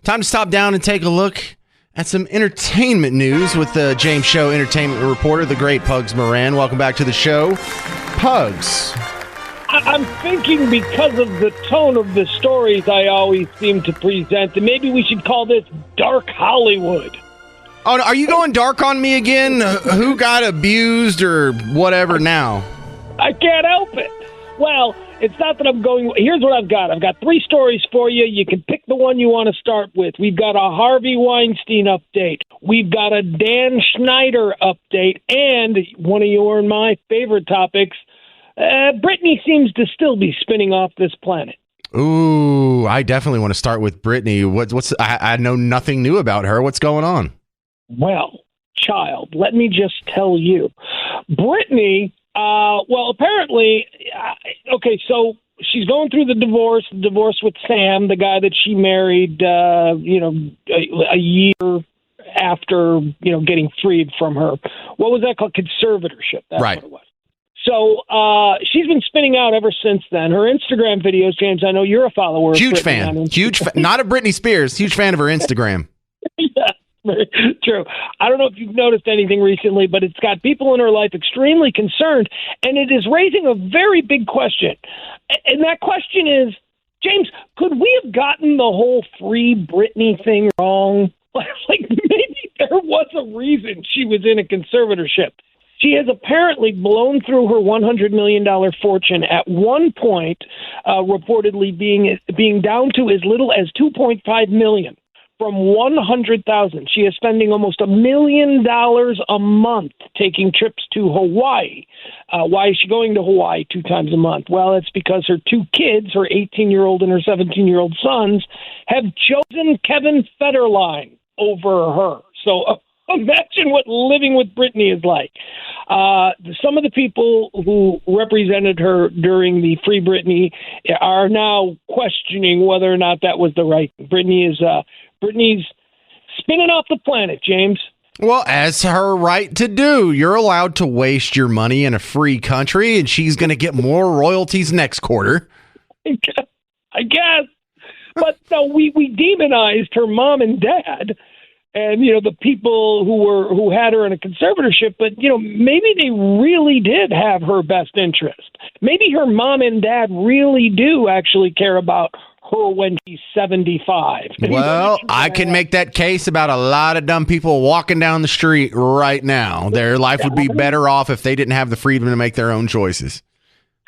Time to stop down and take a look at some entertainment news with the James Show entertainment reporter, the great Pugs Moran. Welcome back to the show. Pugs. I'm thinking because of the tone of the stories I always seem to present, that maybe we should call this Dark Hollywood. Oh, are you going dark on me again? Who got abused or whatever now? I can't help it. Well, it's not that I'm going... Here's what I've got. I've got 3 stories for you. You can pick the one you want to start with. We've got a Harvey Weinstein update. We've got a Dan Schneider update. And one of your and my favorite topics, Britney seems to still be spinning off this planet. Ooh, I definitely want to start with Britney. I know nothing new about her. What's going on? Well, child, let me just tell you. Britney... apparently, so she's going through the divorce with Sam, the guy that she married, a year after, getting freed from her. What was that called? Conservatorship. That's right. What it was. So she's been spinning out ever since then. Her Instagram videos, James, I know you're a follower. Huge fan. Not a Britney Spears. Huge fan of her Instagram. Yeah. True. I don't know if you've noticed anything recently, but it's got people in her life extremely concerned, and it is raising a very big question. And that question is, James, could we have gotten the whole free Britney thing wrong? Like maybe there was a reason she was in a conservatorship. She has apparently blown through her $100 million fortune at one point, reportedly being down to as little as $2.5 million. From $100,000. She is spending almost $1 million a month taking trips to Hawaii. Why is she going to Hawaii 2 times a month? Well, it's because her 2 kids, her 18-year-old and her 17-year-old sons, have chosen Kevin Federline over her. So imagine what living with Britney is like. Some of the people who represented her during the Free Britney are now questioning whether or not that was the right thing. Britney's spinning off the planet, James. Well, as her right to do. You're allowed to waste your money in a free country, and she's going to get more royalties next quarter. I guess. But no, we demonized her mom and dad and, the people who had her in a conservatorship. But, maybe they really did have her best interest. Maybe her mom and dad really do actually care about her when she's 75. Well, I can make that case about a lot of dumb people walking down the street right now. Their life would be better off if they didn't have the freedom to make their own choices.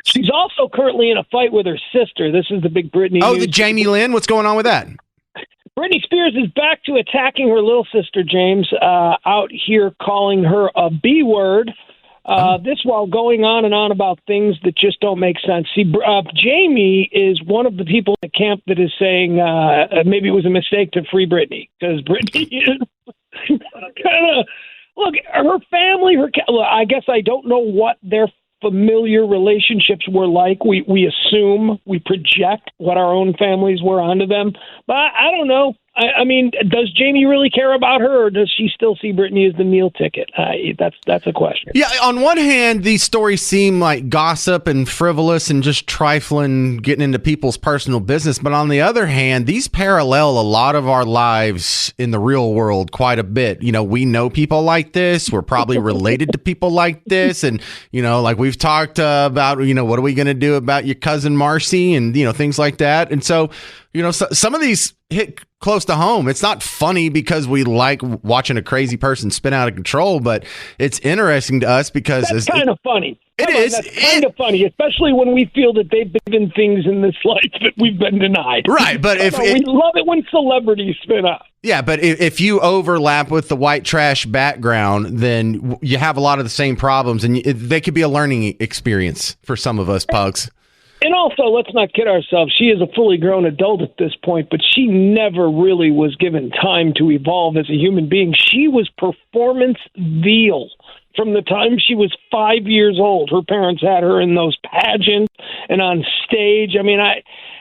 She's also currently in a fight with her sister. This is the big Britney news. The Jamie Lynn? What's going on with that? Britney Spears is back to attacking her little sister, James, out here calling her a B word. This while going on and on about things that just don't make sense. See, Jamie is one of the people in the camp that is saying maybe it was a mistake to free Britney, because Britney is kind of, look, her family, I guess I don't know what their familiar relationships were like. We assume, we project what our own families were onto them. But I don't know. I mean, does Jamie really care about her, or does she still see Britney as the meal ticket? That's a question. Yeah, on one hand, these stories seem like gossip and frivolous and just trifling, getting into people's personal business. But on the other hand, these parallel a lot of our lives in the real world quite a bit. We know people like this. We're probably related to people like this. And, like we've talked about, what are we going to do about your cousin Marcy and, things like that. And so, some of these hit close to home. It's not funny because we like watching a crazy person spin out of control, but it's interesting to us because that's kind of funny. That's kind of funny, especially when we feel that they've been given things in this life that we've been denied. Right, but we love it when celebrities spin out. Yeah, but if you overlap with the white trash background, then you have a lot of the same problems, and they could be a learning experience for some of us, Pugs. And also, let's not kid ourselves. She is a fully grown adult at this point, but she never really was given time to evolve as a human being. She was performance veal from the time she was 5 years old. Her parents had her in those pageants and on stage. I mean,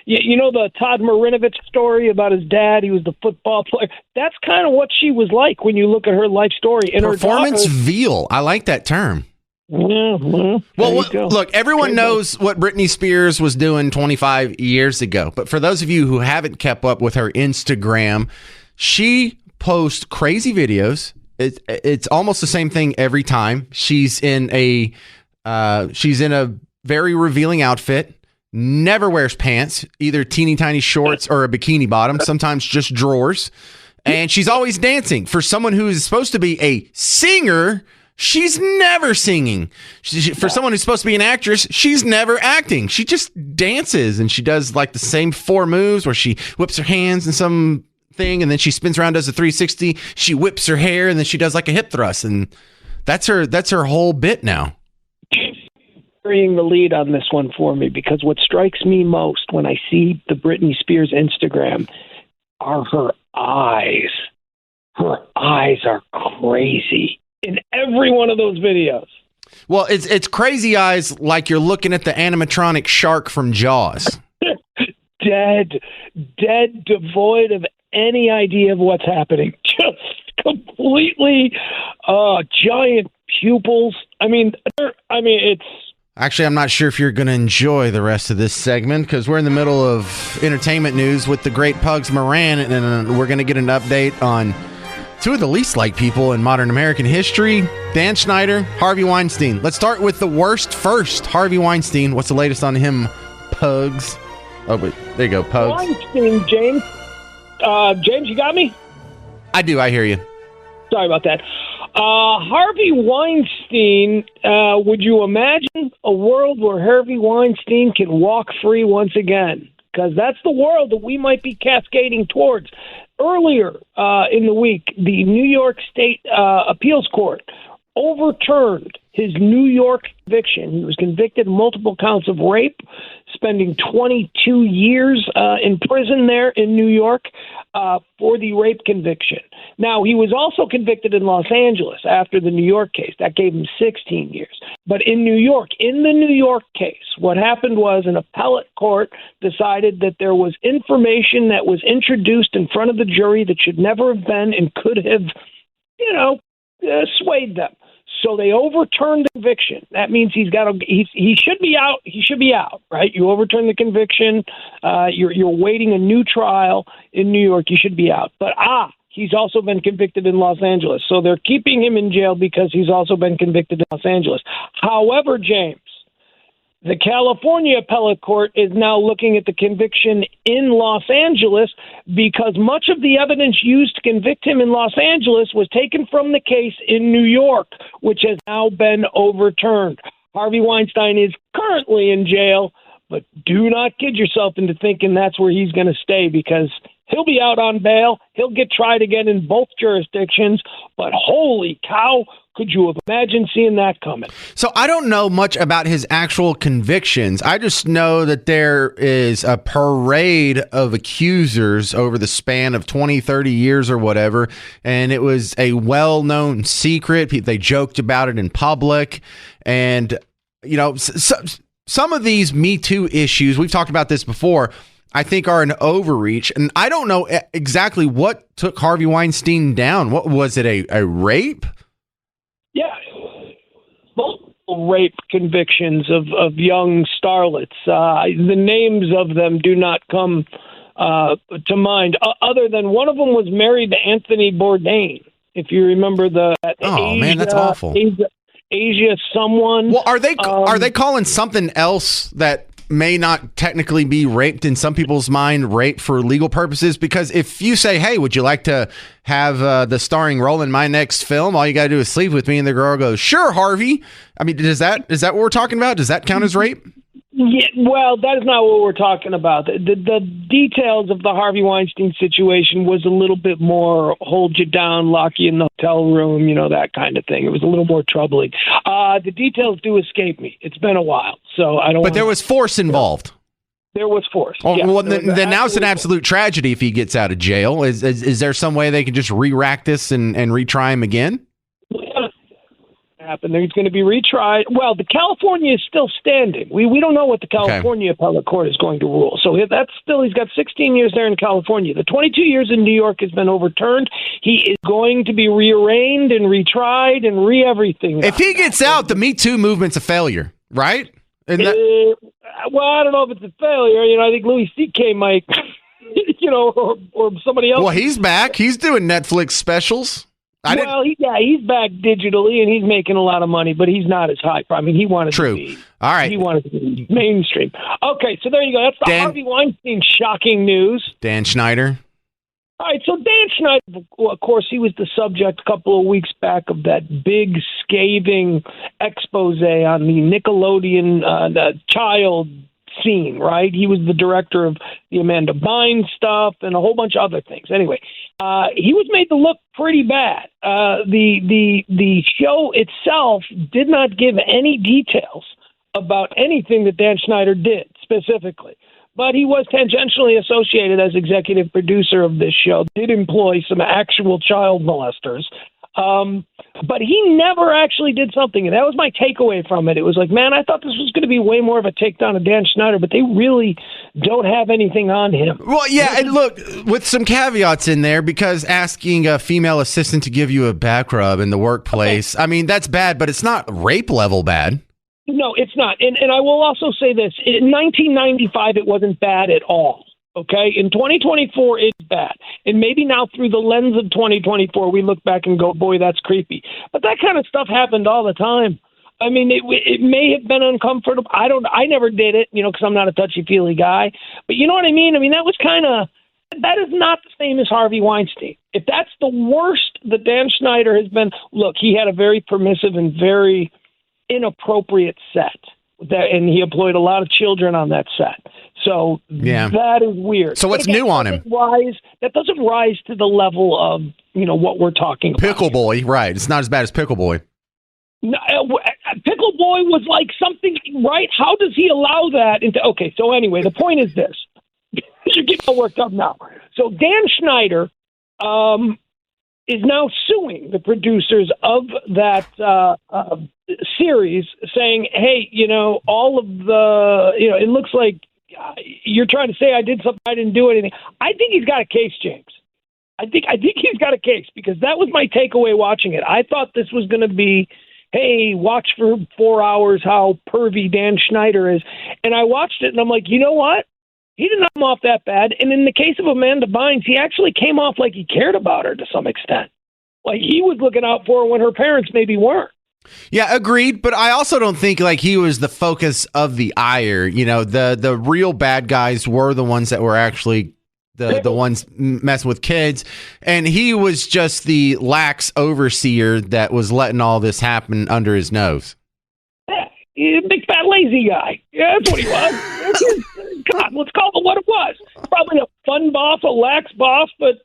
the Todd Marinovich story about his dad. He was the football player. That's kind of what she was like when you look at her life story. And performance veal. I like that term. Yeah, well, look, everyone knows what Britney Spears was doing 25 years ago. But for those of you who haven't kept up with her Instagram, she posts crazy videos. It's almost the same thing every time. She's in a very revealing outfit. Never wears pants, either teeny tiny shorts or a bikini bottom. Sometimes just drawers. And she's always dancing. For someone who is supposed to be a singer, she's never singing. For someone who's supposed to be an actress, she's never acting. She just dances, and she does like the same 4 moves where she whips her hands in some thing, and then she spins around, does a 360. She whips her hair, and then she does like a hip thrust, and that's her whole bit now. Carrying the lead on this one for me, because what strikes me most when I see the Britney Spears Instagram are her eyes. Her eyes are crazy in every one of those videos. Well, it's crazy eyes like you're looking at the animatronic shark from Jaws. Dead, devoid of any idea of what's happening. Just completely giant pupils. I mean, it's... Actually, I'm not sure if you're going to enjoy the rest of this segment, because we're in the middle of entertainment news with the great Pugs Moran, and we're going to get an update on 2 of the least liked people in modern American history, Dan Schneider, Harvey Weinstein. Let's start with the worst first, Harvey Weinstein. What's the latest on him, Pugs? Oh, wait, there you go, Pugs. Weinstein, James. James, you got me? I do, I hear you. Sorry about that. Harvey Weinstein, would you imagine a world where Harvey Weinstein can walk free once again? Because that's the world that we might be cascading towards. Earlier in the week, the New York State Appeals Court overturned his New York conviction. He was convicted of multiple counts of rape, spending 22 years in prison there in New York for the rape conviction. Now, he was also convicted in Los Angeles after the New York case. That gave him 16 years. But in New York, in the New York case, what happened was an appellate court decided that there was information that was introduced in front of the jury that should never have been and could have, swayed them. So they overturned the conviction. That means he should be out. He should be out, right? You overturn the conviction. You're waiting a new trial in New York. You should be out. But he's also been convicted in Los Angeles. So they're keeping him in jail because he's also been convicted in Los Angeles. However, James, the California appellate court is now looking at the conviction in Los Angeles because much of the evidence used to convict him in Los Angeles was taken from the case in New York, which has now been overturned. Harvey Weinstein is currently in jail, but do not kid yourself into thinking that's where he's going to stay, because he'll be out on bail. He'll get tried again in both jurisdictions. But holy cow, could you have imagined seeing that coming? So I don't know much about his actual convictions. I just know that there is a parade of accusers over the span of 20, 30 years or whatever. And it was a well-known secret. They joked about it in public. And, some of these Me Too issues, we've talked about this before, I think are an overreach. And I don't know exactly what took Harvey Weinstein down. What was it, a rape? Yeah. Multiple rape convictions of young starlets. The names of them do not come to mind, other than one of them was married to Anthony Bourdain. If you remember man, that's awful. Asia someone. Well, are they calling something else that may not technically be raped in some people's mind rape for legal purposes? Because if you say, hey, would you like to have the starring role in my next film? All you got to do is sleep with me. And the girl goes, sure, Harvey. I mean, is that what we're talking about? Does that count as rape? Yeah, well, that is not what we're talking about. The details of the Harvey Weinstein situation was a little bit more hold you down, lock you in the hotel room, that kind of thing. It was a little more troubling. The details do escape me. It's been a while, so I don't. But there was force involved. There was force. Oh, yeah, well, then now it's an absolute tragedy if he gets out of jail. Is there some way they can just re-rack this and retry him again? happen. He's going to be retried. Well, the California is still standing. We don't know what the California appellate court is going to rule. So that's still, he's got 16 years there in California. The 22 years in New York has been overturned. He is going to be rearraigned and retried and re-everything. If he gets out, the Me Too movement's a failure, right? Well, I don't know if it's a failure. I think Louis C.K. might, or somebody else. Well, he's back. He's doing Netflix specials. He's back digitally, and he's making a lot of money, but he's not as high. I mean, he wanted to be. All right. He wanted to be mainstream. Okay, so there you go. That's the Harvey Weinstein shocking news. Dan Schneider. All right, so Dan Schneider, of course, he was the subject a couple of weeks back of that big, scathing expose on the Nickelodeon the child scene, right? He was the director of the Amanda Bynes stuff and a whole bunch of other things. Anyway, he was made to look pretty bad. The show itself did not give any details about anything that Dan Schneider did specifically. But he was tangentially associated as executive producer of this show, did employ some actual child molesters. But he never actually did something. And that was my takeaway from it. It was like, man, I thought this was going to be way more of a takedown of Dan Schneider, but they really don't have anything on him. Well, yeah, and look, with some caveats in there, because asking a female assistant to give you a back rub in the workplace, I mean, that's bad, but it's not rape level bad. No, it's not. And I will also say this. In 1995, it wasn't bad at all. Okay? In 2024, it's bad. And maybe now through the lens of 2024, we look back and go, boy, that's creepy. But that kind of stuff happened all the time. I mean, it may have been uncomfortable. I never did it, because I'm not a touchy-feely guy. But you know what I mean? I mean, that is not the same as Harvey Weinstein. If that's the worst that Dan Schneider has been, look, he had a very permissive and very inappropriate set, and he employed a lot of children on that set. So that is weird. So what's new on him? That doesn't rise to the level of what we're talking about. Pickle Boy, right? It's not as bad as Pickle Boy. No, Pickle Boy was like something, right? How does he allow that into? Okay, so anyway, the point is this: you're getting all worked up now. So Dan Schneider is now suing the producers of that series, saying, hey, all of the, it looks like you're trying to say I did something, I didn't do anything. I think he's got a case, James. I think he's got a case, because that was my takeaway watching it. I thought this was going to be, hey, watch for 4 hours how pervy Dan Schneider is. And I watched it, and I'm like, you know what? He didn't come off that bad. And in the case of Amanda Bynes, he actually came off like he cared about her to some extent. Like he was looking out for her when her parents maybe weren't. Yeah, agreed. But I also don't think like he was the focus of the ire. The real bad guys were the ones that were actually the ones messing with kids. And he was just the lax overseer that was letting all this happen under his nose. Yeah, he's a big fat lazy guy. Yeah, that's what he was. God, let's call it what it was. Probably a fun boss, a lax boss, but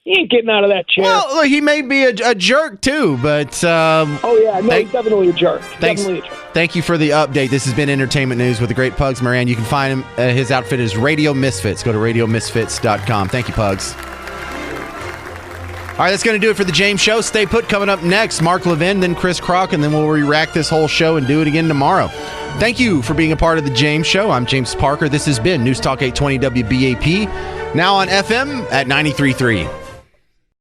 he ain't getting out of that chair. Well, look, he may be a jerk too, but he's definitely a jerk. Definitely a jerk. Thank you for the update. This has been Entertainment News with the great Pugs Moran. You can find him. His outfit is Radio Misfits. Go to radiomisfits.com. Thank you, Pugs. All right, that's going to do it for the James Show. Stay put. Coming up next, Mark Levin, then Chris Crock, and then we'll re-rack this whole show and do it again tomorrow. Thank you for being a part of the James Show. I'm James Parker. This has been News Talk 820 WBAP, now on FM at 93.3.